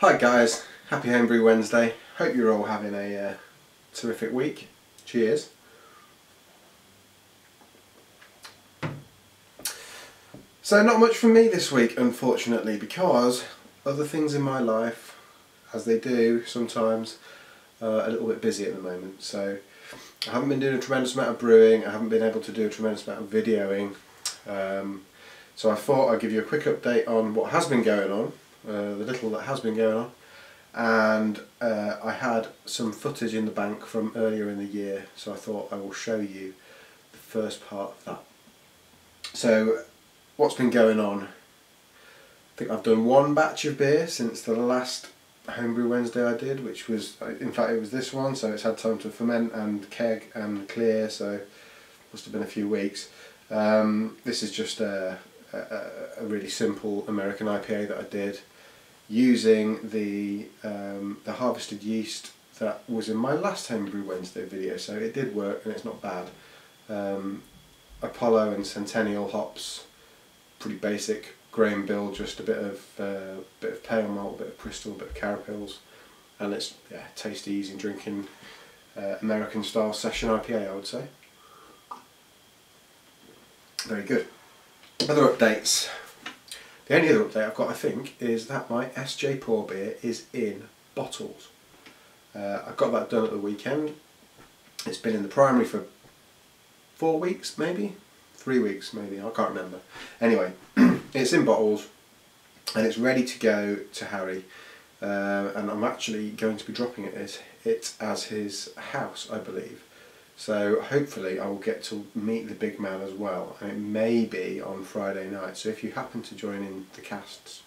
Hi guys, happy Homebrew Wednesday. Hope you're all having a terrific week. Cheers. So not much from me this week, unfortunately, because other things in my life, as they do sometimes, are a little bit busy at the moment. So I haven't been doing a tremendous amount of brewing, I haven't been able to do a tremendous amount of videoing. So I thought I'd give you a quick update on what has been going on, the little that has been going on. And I had some footage in the bank from earlier in the year, so I thought I will show you the first part of that. So what's been going on? I think I've done one batch of beer since the last Homebrew Wednesday I did, which was, in fact it was this one, so it's had time to ferment and keg and clear, so must have been a few weeks. This is just a really simple American IPA that I did using the harvested yeast that was in my last Homebrew Wednesday video, so it did work and it's not bad. Apollo and Centennial hops, pretty basic grain bill, just a bit of pale malt, a bit of crystal, a bit of carapils, and it's tasty, easy drinking American style session IPA, I would say. Very good. Other updates. The only other update I've got, I think, is that my SJ Pour beer is in bottles. I got that done at the weekend. It's been in the primary for 4 weeks, maybe? 3 weeks, maybe, I can't remember. Anyway, it's in bottles and it's ready to go to Harry. And I'm actually going to be dropping it as his house, I believe. So hopefully I will get to meet the big man as well, and it may be on Friday night, so if you happen to join in the casts,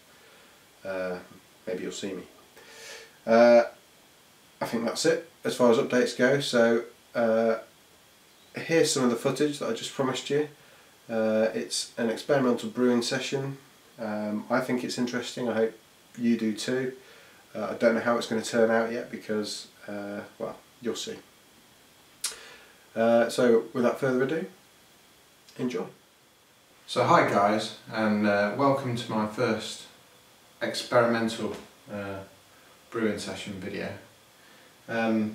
maybe you'll see me. I think that's it as far as updates go. So here's some of the footage that I just promised you. It's an experimental brewing session. I think it's interesting, I hope you do too. I don't know how it's going to turn out yet because, well, you'll see. So without further ado, enjoy. So hi guys, and welcome to my first experimental brewing session video. I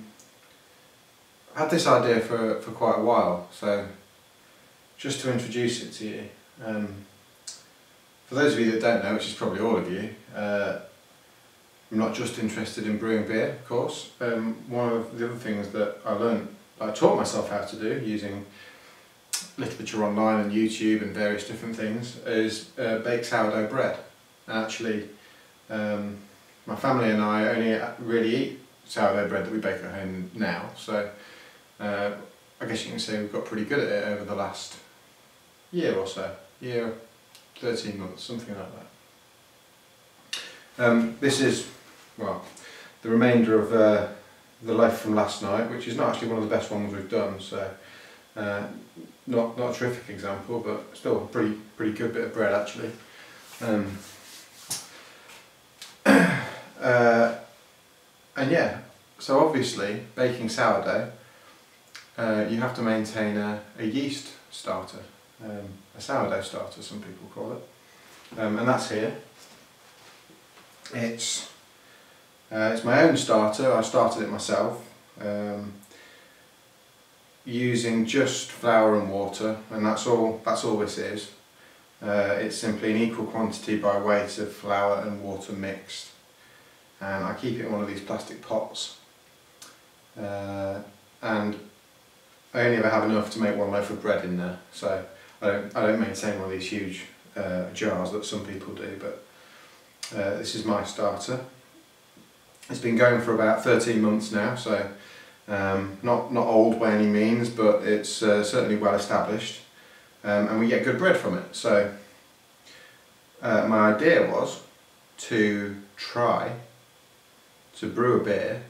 had this idea for quite a while, so just to introduce it to you. For those of you that don't know, which is probably all of you, I'm not just interested in brewing beer, of course. One of the other things that I taught myself how to do using literature online and YouTube and various different things is bake sourdough bread. And actually my family and I only really eat sourdough bread that we bake at home now, so I guess you can say we've got pretty good at it over the last year or so, 13 months, something like that. This is, well, the remainder of the loaf from last night, which is not actually one of the best ones we've done, so not a terrific example, but still a pretty good bit of bread actually. And yeah, so obviously baking sourdough, you have to maintain a yeast starter, a sourdough starter some people call it, and that's here. It's my own starter. I started it myself using just flour and water, and that's all this is. It's simply an equal quantity by weight of flour and water mixed, and I keep it in one of these plastic pots, and I only ever have enough to make one loaf of bread in there, so I don't maintain one of these huge jars that some people do, but this is my starter. It's been going for about 13 months now, so not old by any means, but it's certainly well established, and we get good bread from it. So my idea was to try to brew a beer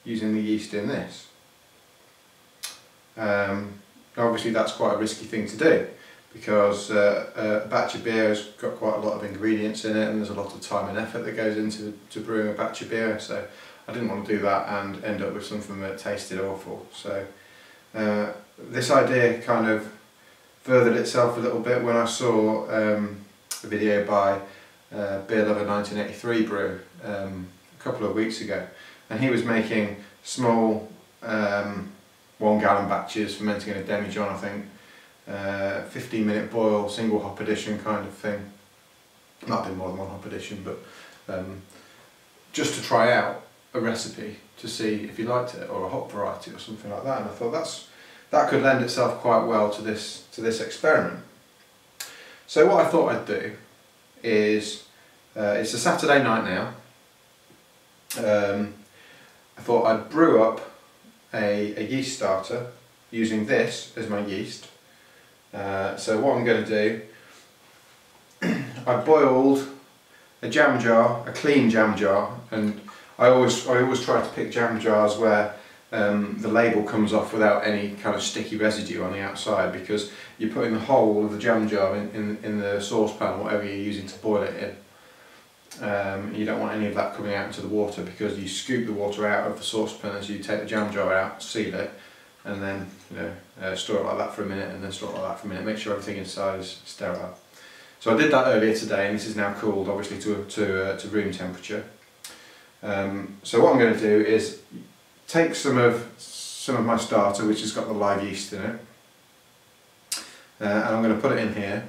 using the yeast in this. Obviously that's quite a risky thing to do, because a batch of beer has got quite a lot of ingredients in it, and there's a lot of time and effort that goes into brewing a batch of beer, so I didn't want to do that and end up with something that tasted awful. So this idea kind of furthered itself a little bit when I saw a video by Beer Lover 1983 brew a couple of weeks ago, and he was making small 1 gallon batches, fermenting in a demijohn, I think, 15-minute boil, single hop edition kind of thing. Might be more than 1 hop edition, but just to try out a recipe to see if he liked it, or a hop variety or something like that. And I thought that could lend itself quite well to this experiment. So what I thought I'd do is, it's a Saturday night now, I thought I'd brew up a yeast starter using this as my yeast. So what I'm going to do, I boiled a jam jar, a clean jam jar, and I always try to pick jam jars where the label comes off without any kind of sticky residue on the outside, because you're putting the whole of the jam jar in the saucepan, whatever you're using to boil it in. You don't want any of that coming out into the water, because you scoop the water out of the saucepan as you take the jam jar out, seal it, and then store it like that for a minute, and then store it like that for a minute. Make sure everything inside is sterile. So I did that earlier today, and this is now cooled obviously to room temperature. So what I'm going to do is take some of my starter, which has got the live yeast in it, and I'm going to put it in here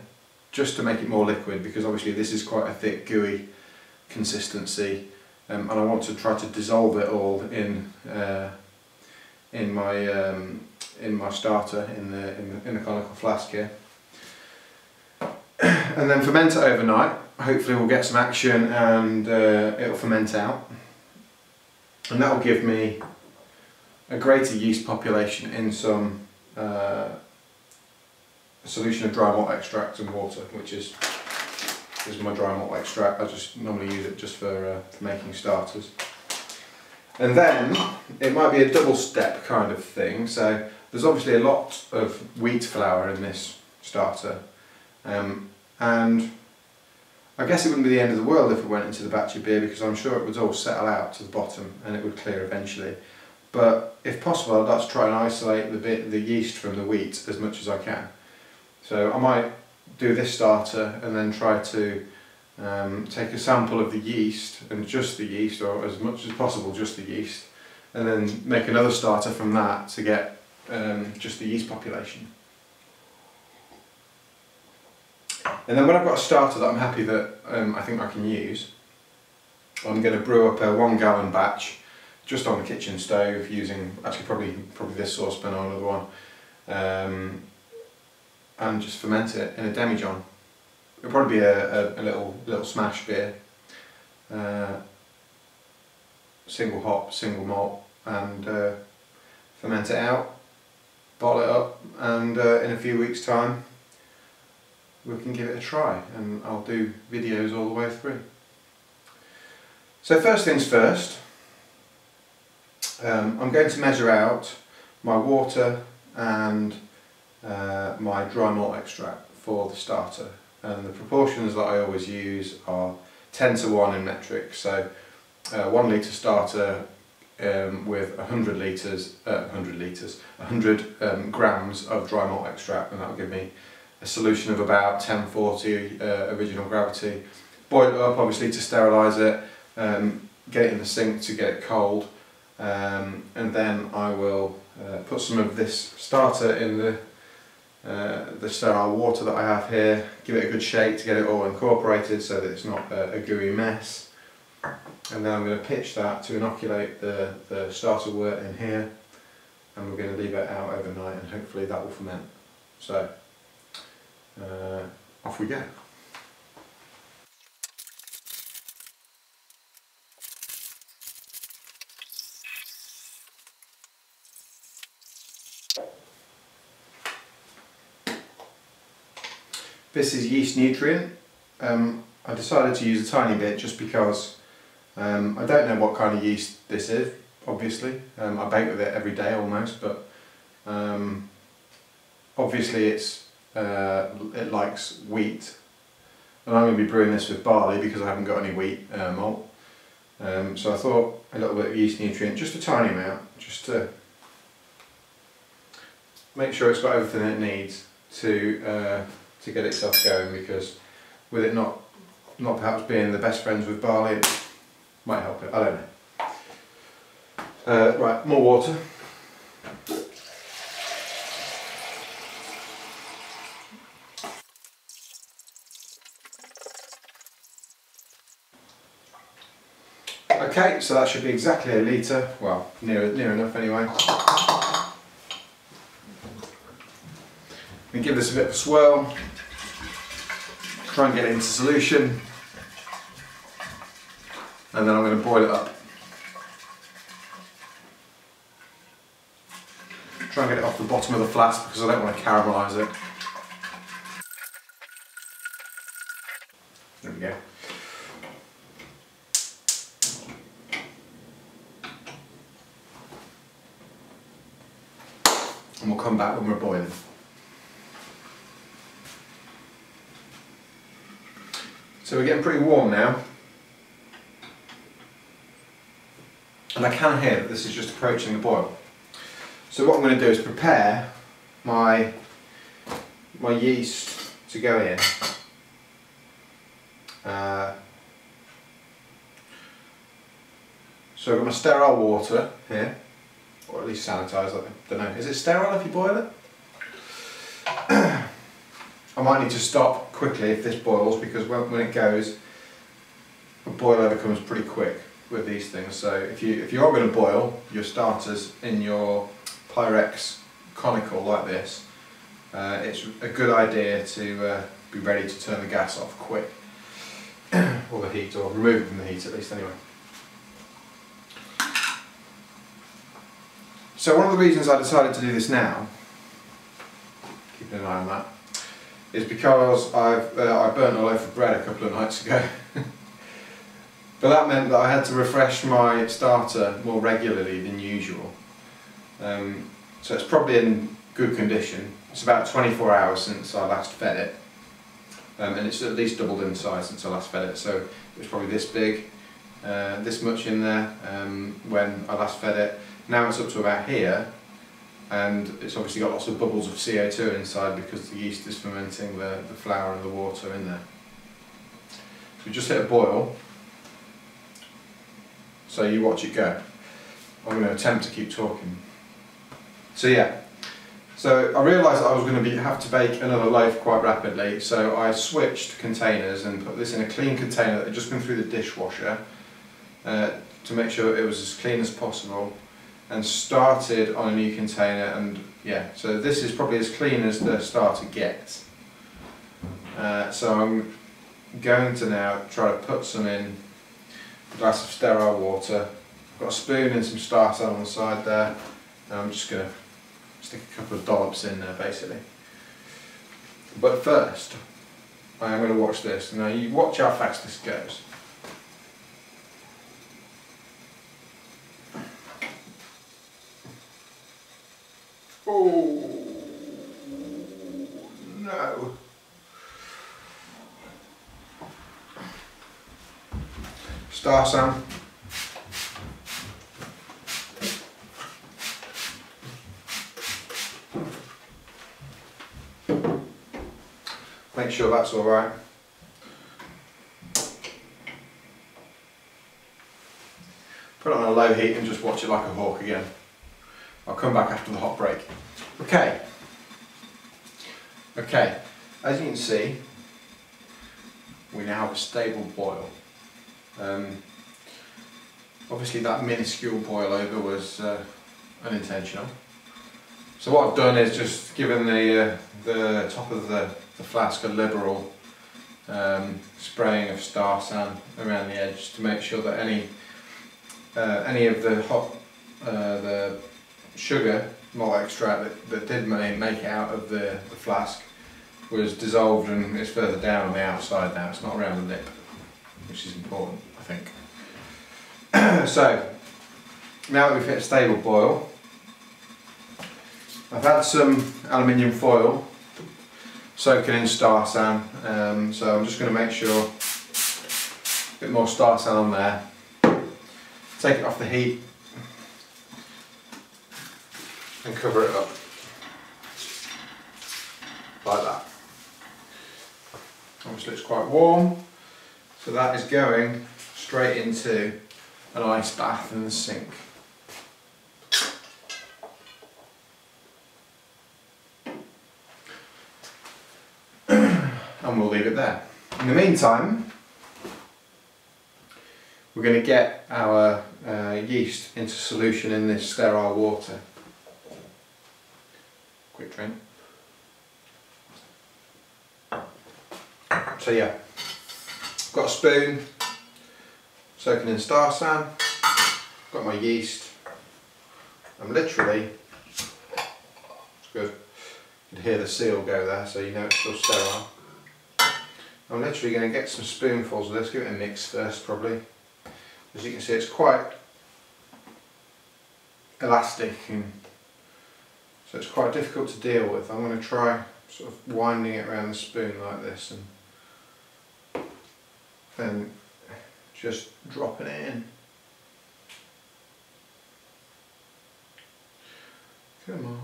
just to make it more liquid, because obviously this is quite a thick, gooey consistency, and I want to try to dissolve it all in my starter in the conical flask here, and then ferment it overnight. Hopefully we'll get some action and it'll ferment out, and that will give me a greater yeast population in some solution of dry malt extract and water, which is my dry malt extract. I just normally use it just for making starters. And then it might be a double step kind of thing. So there's obviously a lot of wheat flour in this starter, and I guess it wouldn't be the end of the world if it went into the batch of beer, because I'm sure it would all settle out to the bottom and it would clear eventually. But if possible, I'd like to try and isolate the yeast from the wheat as much as I can. So I might do this starter and then try to take a sample of the yeast, and just the yeast, or as much as possible just the yeast, and then make another starter from that to get just the yeast population. And then when I've got a starter that I'm happy that I think I can use, I'm going to brew up a 1 gallon batch just on the kitchen stove, using actually probably this saucepan or another one, and just ferment it in a demijohn. It'll probably be a little smash beer, single hop, single malt, and ferment it out, bottle it up, and in a few weeks' time we can give it a try, and I'll do videos all the way through. So first things first, I'm going to measure out my water and my dry malt extract for the starter, and the proportions that I always use are 10 to 1 in metric. So 1 litre starter with 100 grams of dry malt extract, and that will give me a solution of about 1040 original gravity. Boil it up obviously to sterilise it, get it in the sink to get it cold, and then I will put some of this starter in the sterile water that I have here, give it a good shake to get it all incorporated so that it's not a gooey mess, and then I'm going to pitch that to inoculate the starter wort in here, and we're going to leave it out overnight, and hopefully that will ferment. So off we go. This is yeast nutrient. I decided to use a tiny bit just because I don't know what kind of yeast this is, obviously. I bake with it every day almost, but obviously it likes wheat, and I'm going to be brewing this with barley because I haven't got any wheat malt. So I thought a little bit of yeast nutrient, just a tiny amount, just to make sure it's got everything it needs to get itself going, because with it not not perhaps being the best friends with barley, it might help it, I don't know. Right, more water. Okay, so that should be exactly a litre, well, near enough anyway. We give this a bit of a swirl, try and get it into solution, and then I'm going to boil it up. Try and get it off the bottom of the flask because I don't want to caramelise it. There we go. And we'll come back when we're boiling. So we're getting pretty warm now. And I can hear that this is just approaching the boil. So what I'm going to do is prepare my yeast to go in. So I've got my sterile water here, or at least sanitised, I don't know. Is it sterile if you boil it? I might need to stop quickly if this boils, because when it goes, a boil over comes pretty quick with these things. So if you are going to boil your starters in your Pyrex conical like this, it's a good idea to be ready to turn the gas off quick, or the heat, or remove it from the heat at least anyway. So one of the reasons I decided to do this now, keeping an eye on that, is because I burnt a loaf of bread a couple of nights ago. But that meant that I had to refresh my starter more regularly than usual. So it's probably in good condition. It's about 24 hours since I last fed it. And it's at least doubled in size since I last fed it. So it was probably this big, this much in there when I last fed it. Now it's up to about here, and it's obviously got lots of bubbles of CO2 inside because the yeast is fermenting the flour and the water in there. So we just hit a boil, so you watch it go. I'm going to attempt to keep talking. So yeah, so I realised that I was going to have to bake another loaf quite rapidly, so I switched containers and put this in a clean container that had just been through the dishwasher to make sure it was as clean as possible, and started on a new container. And yeah, so this is probably as clean as the starter gets. So I'm going to now try to put some in a glass of sterile water. I've got a spoon and some starter on the side there, and I'm just going to stick a couple of dollops in there basically. But first, I am going to watch this. Now you watch how fast this goes. Oh no. Star Sam. Make sure that's all right. Put it on a low heat and just watch it like a hawk again. I'll come back after the hot break. Okay. Okay, as you can see, we now have a stable boil. Obviously that minuscule boil over was unintentional. So what I've done is just given the top of the flask a liberal spraying of Star San around the edge to make sure that any of the sugar malt extract that did make it out of the flask was dissolved and is further down on the outside now. It's not around the lip, which is important, I think. So now that we've hit a stable boil, I've had some aluminium foil soaking in Star San, so I'm just going to make sure a bit more Star San on there, take it off the heat and cover it up like that. Obviously it's quite warm, So that is going straight into an ice bath in the sink. And we'll leave it there. In the meantime, we're going to get our yeast into solution in this sterile water. Quick drink. So yeah, got a spoon, soaking in star san, got my yeast. I'm literally, it's good, you can hear the seal go there so you know it's still sterile. I'm literally going to get some spoonfuls of this, give it a mix first probably. As you can see, it's quite elastic, and so it's quite difficult to deal with. I'm going to try sort of winding it around the spoon like this and then just dropping it in. Come on.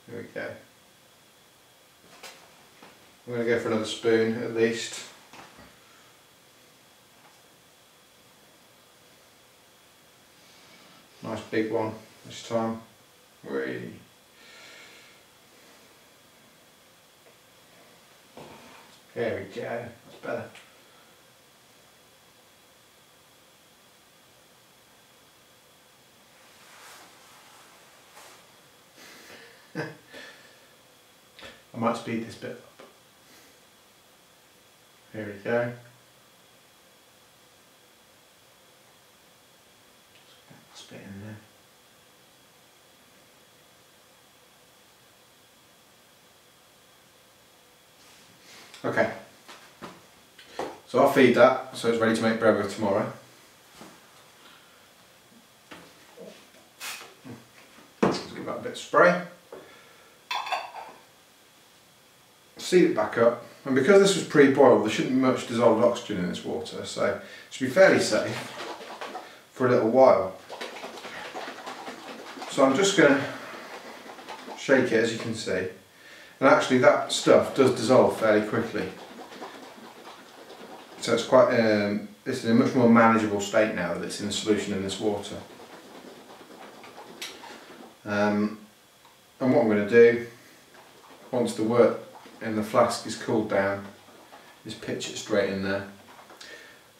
There we go. I'm going to go for another spoon at least. Nice big one this time. Whee. There we go, that's better. I might speed this bit up. Here we go. Just get this bit in there. Okay, so I'll feed that so it's ready to make bread with tomorrow. Let's give that a bit of spray. Seed it back up, and because this was pre-boiled there shouldn't be much dissolved oxygen in this water, so it should be fairly safe for a little while. So I'm just going to shake it, as you can see. And actually that stuff does dissolve fairly quickly. So it's quite, it's in a much more manageable state now that it's in solution in this water. And what I'm going to do, once the wort in the flask is cooled down, is pitch it straight in there.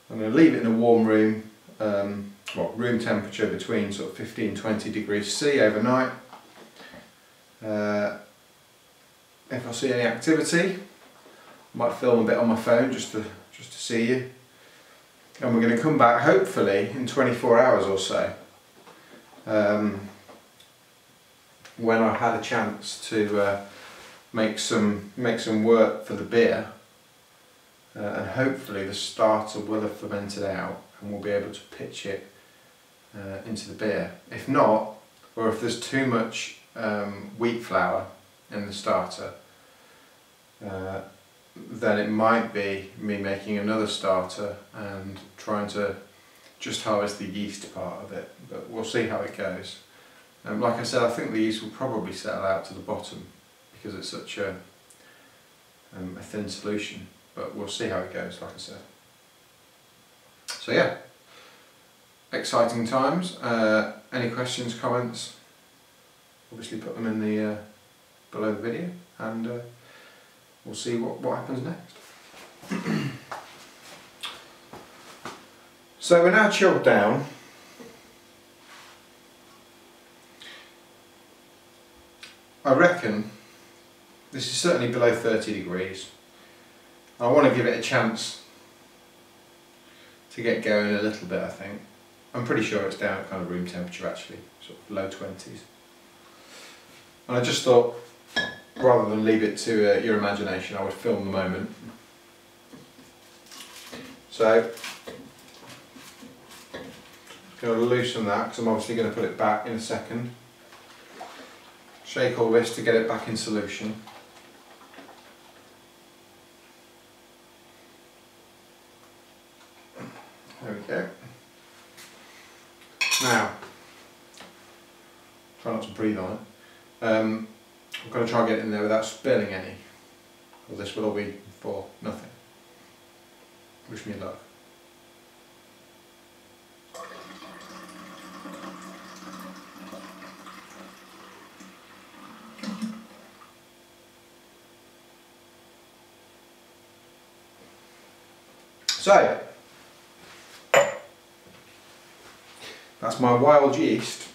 I'm going to leave it in a warm room, room temperature between sort of 15-20 degrees C overnight. If I see any activity, I might film a bit on my phone just to see you. And we're going to come back hopefully in 24 hours or so, when I've had a chance to make some wort for the beer, and hopefully the starter will have fermented out and we'll be able to pitch it into the beer. If not, or if there's too much wheat flour in the starter, then it might be me making another starter and trying to just harvest the yeast part of it, but we'll see how it goes. Like I said, I think the yeast will probably settle out to the bottom because it's such a thin solution, but we'll see how it goes, like I said. So yeah, exciting times. Any questions, comments, obviously put them in the below the video, and we'll see what happens next. So we're now chilled down. I reckon this is certainly below 30 degrees. I want to give it a chance to get going a little bit, I think. I'm pretty sure it's down at kind of room temperature actually, sort of low 20s. And I just thought, rather than leave it to your imagination, I would film the moment. So, I'm going to loosen that because I'm obviously going to put it back in a second. Shake all this to get it back in solution. There we go. Now, try not to breathe on it. I'm going to try and get it in there without spilling any. or this will all be for nothing. Wish me luck. So, that's my wild yeast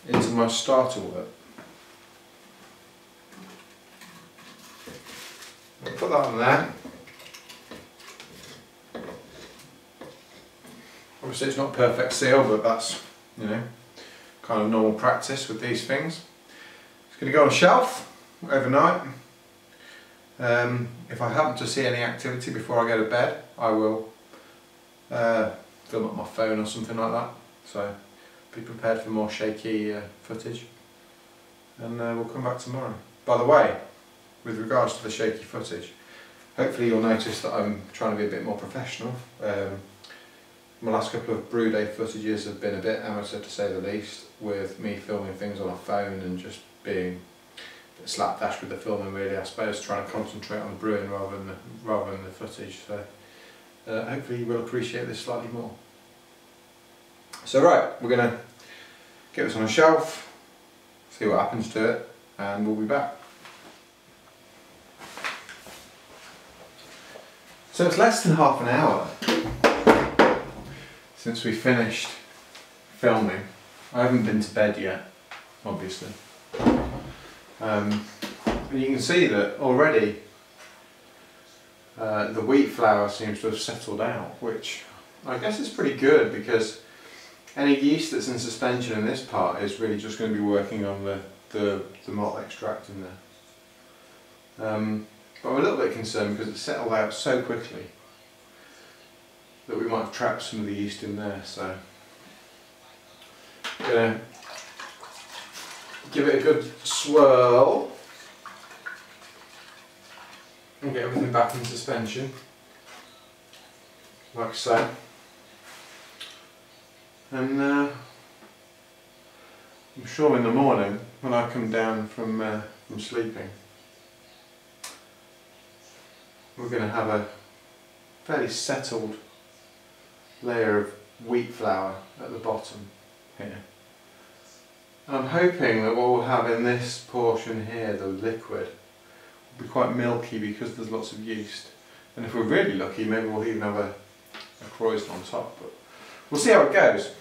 into my starter wort. I'll put that on there. Obviously it's not perfect seal, but that's, you know, kind of normal practice with these things. It's going to go on a shelf overnight. If I happen to see any activity before I go to bed, I will film up my phone or something like that. So be prepared for more shaky footage, and we'll come back tomorrow. By the way, with regards to the shaky footage, hopefully you'll notice that I'm trying to be a bit more professional. My last couple of brew day footages have been a bit amateur, to say the least, with me filming things on a phone and just being slapdash with the filming, really, I suppose, trying to concentrate on the brewing rather than the footage. So hopefully you will appreciate this slightly more. So right, we're going to get this on a shelf, see what happens to it, and we'll be back. So it's less than half an hour since we finished filming. I haven't been to bed yet, obviously. And you can see that already the wheat flour seems to have settled out, which I guess is pretty good, because any yeast that's in suspension in this part is really just going to be working on the malt extract in there. But I'm a little bit concerned because it settled out so quickly that we might have trapped some of the yeast in there, so I'm going to give it a good swirl and get everything back in suspension, like so. And I'm sure in the morning, when I come down from sleeping, we're going to have a fairly settled layer of wheat flour at the bottom here. And I'm hoping that what we'll have in this portion here, the liquid, will be quite milky because there's lots of yeast. And if we're really lucky, maybe we'll even have a croissant on top. But we'll see how it goes.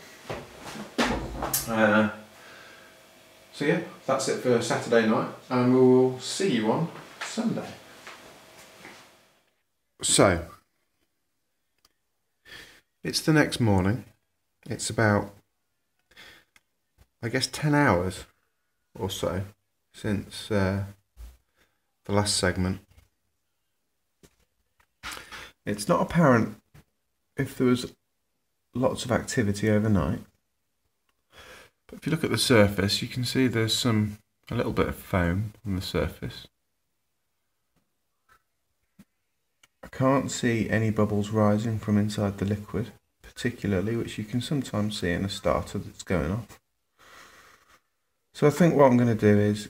So yeah, that's it for Saturday night, and we'll see you on Sunday. So, it's the next morning. It's about, I guess, 10 hours or so since the last segment. It's not apparent if there was lots of activity overnight, but if you look at the surface, you can see there's a little bit of foam on the surface. I can't see any bubbles rising from inside the liquid, particularly, which you can sometimes see in a starter that's going off. So I think what I'm going to do is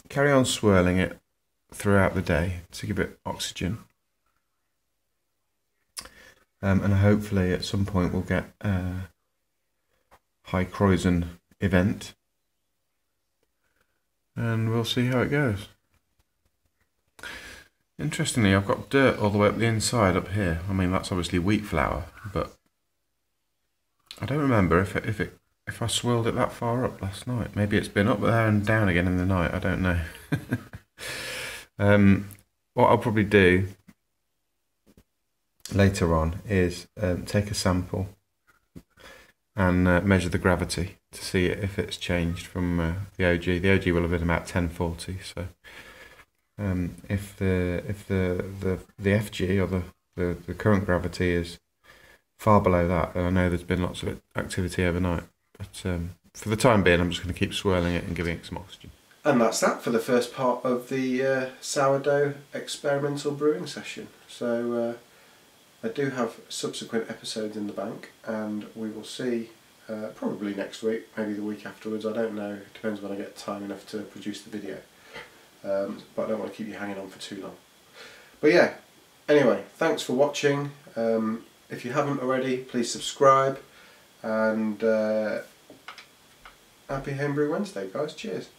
carry on swirling it throughout the day to give it oxygen. And hopefully at some point we'll get a high croissant event, and we'll see how it goes. Interestingly, I've got dirt all the way up the inside up here. I mean, that's obviously wheat flour, but I don't remember if I swirled it that far up last night. Maybe it's been up there and down again in the night. I don't know. What I'll probably do later on is take a sample and measure the gravity to see if it's changed from the OG. The OG will have been about 1040. So if the FG or the current gravity is far below that, then I know there's been lots of activity overnight. But for the time being, I'm just going to keep swirling it and giving it some oxygen. And that's that for the first part of the sourdough experimental brewing session. So I do have subsequent episodes in the bank, and we will see probably next week, maybe the week afterwards, I don't know, it depends when I get time enough to produce the video. but I don't want to keep you hanging on for too long. But yeah, anyway, thanks for watching. If you haven't already, please subscribe, and happy Homebrew Wednesday, guys. Cheers.